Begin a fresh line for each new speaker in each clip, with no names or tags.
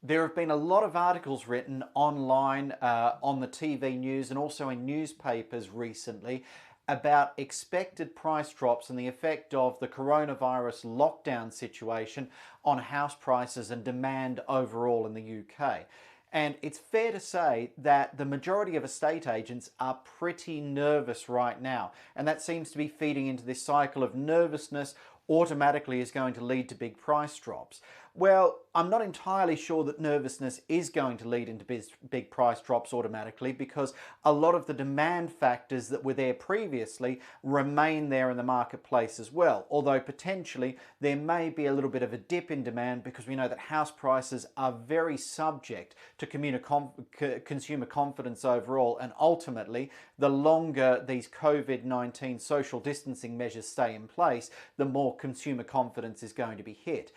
There have been a lot of articles written online, on the TV news, and also in newspapers recently about expected price drops and the effect of the coronavirus lockdown situation on house prices and demand overall in the UK. And it's fair to say that the majority of estate agents are pretty nervous right now. And that seems to be feeding into this cycle of nervousness automatically is going to lead to big price drops. Well, I'm not entirely sure that nervousness is going to lead into big price drops automatically, because a lot of the demand factors that were there previously remain there in the marketplace as well. Although potentially there may be a little bit of a dip in demand, because we know that house prices are very subject to consumer confidence overall, and ultimately the longer these COVID-19 social distancing measures stay in place, the more consumer confidence is going to be hit.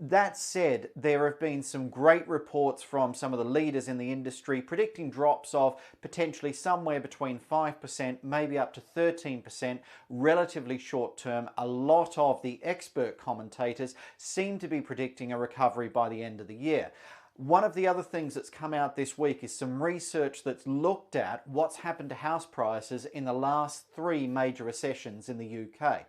That said, there have been some great reports from some of the leaders in the industry predicting drops of potentially somewhere between 5%, maybe up to 13%, relatively short term. A lot of the expert commentators seem to be predicting a recovery by the end of the year. One of the other things that's come out this week is some research that's looked at what's happened to house prices in the last 3 major recessions in the UK.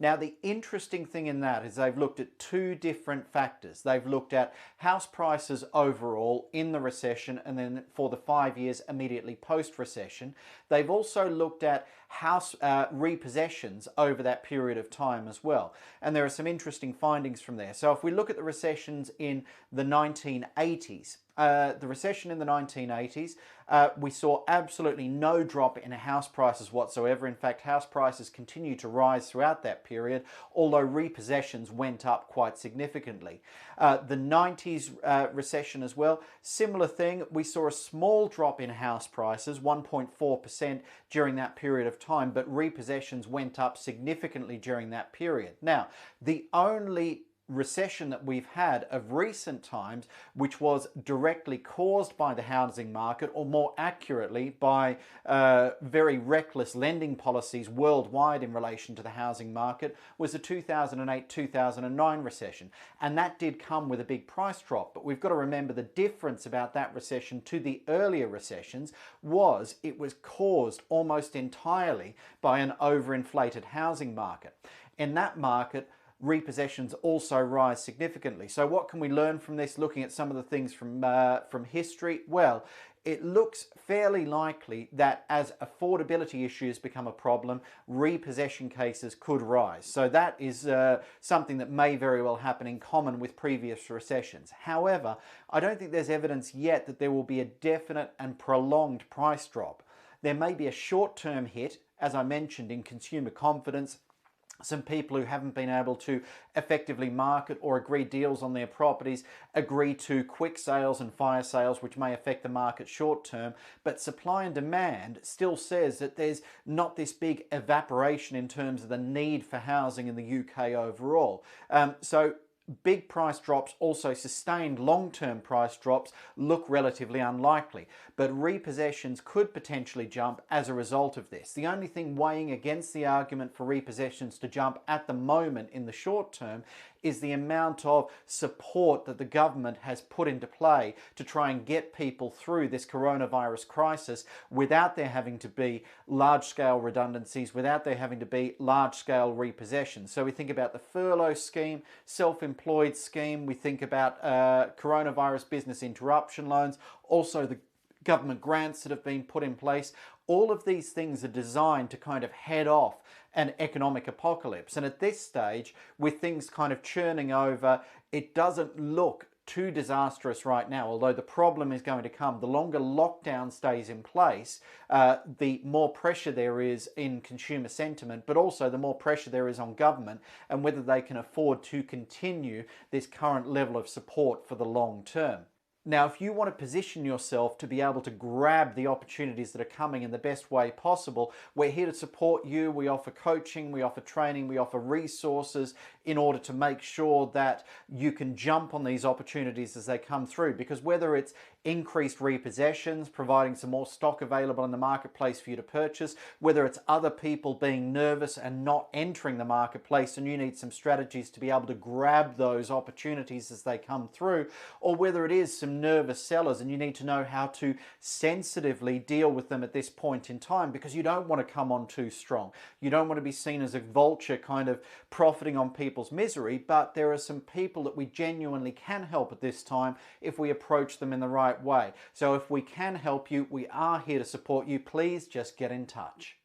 Now, the interesting thing in that is they've looked at 2 different factors. They've looked at house prices overall in the recession, and then for the 5 years immediately post-recession. They've also looked at house repossessions over that period of time as well. And there are some interesting findings from there. So if we look at the recessions in the 1980s, the recession in the 1980s, we saw absolutely no drop in house prices whatsoever. In fact, house prices continued to rise throughout that period, although repossessions went up quite significantly. The 90s recession as well, similar thing. We saw a small drop in house prices, 1.4% during that period of time, but repossessions went up significantly during that period. Now, the only recession that we've had of recent times, which was directly caused by the housing market, or more accurately by very reckless lending policies worldwide in relation to the housing market, was the 2008-2009 recession. And that did come with a big price drop. But we've got to remember the difference about that recession to the earlier recessions was it was caused almost entirely by an overinflated housing market. In that market, repossessions also rise significantly. So what can we learn from this, looking at some of the things from history? Well, it looks fairly likely that as affordability issues become a problem, repossession cases could rise. So that is something that may very well happen in common with previous recessions. However, I don't think there's evidence yet that there will be a definite and prolonged price drop. There may be a short-term hit, as I mentioned, in consumer confidence. Some people who haven't been able to effectively market or agree deals on their properties agree to quick sales and fire sales, which may affect the market short term. But supply and demand still says that there's not this big evaporation in terms of the need for housing in the UK overall. So big price drops, also sustained long-term price drops, look relatively unlikely. But repossessions could potentially jump as a result of this. The only thing weighing against the argument for repossessions to jump at the moment in the short term is the amount of support that the government has put into play to try and get people through this coronavirus crisis without there having to be large-scale redundancies, without there having to be large-scale repossessions. So we think about the furlough scheme, self-employed scheme, we think about coronavirus business interruption loans, also the government grants that have been put in place. All of these things are designed to kind of head off an economic apocalypse. And at this stage, with things kind of churning over, it doesn't look too disastrous right now, although the problem is going to come. The longer lockdown stays in place, the more pressure there is in consumer sentiment, but also the more pressure there is on government and whether they can afford to continue this current level of support for the long term. Now, if you want to position yourself to be able to grab the opportunities that are coming in the best way possible, we're here to support you. We offer coaching, we offer training, we offer resources in order to make sure that you can jump on these opportunities as they come through. Because whether it's increased repossessions, providing some more stock available in the marketplace for you to purchase, whether it's other people being nervous and not entering the marketplace and you need some strategies to be able to grab those opportunities as they come through, or whether it is some some nervous sellers, and you need to know how to sensitively deal with them at this point in time, because you don't want to come on too strong. You don't want to be seen as a vulture kind of profiting on people's misery, but there are some people that we genuinely can help at this time if we approach them in the right way. So if we can help you, we are here to support you. Please just get in touch.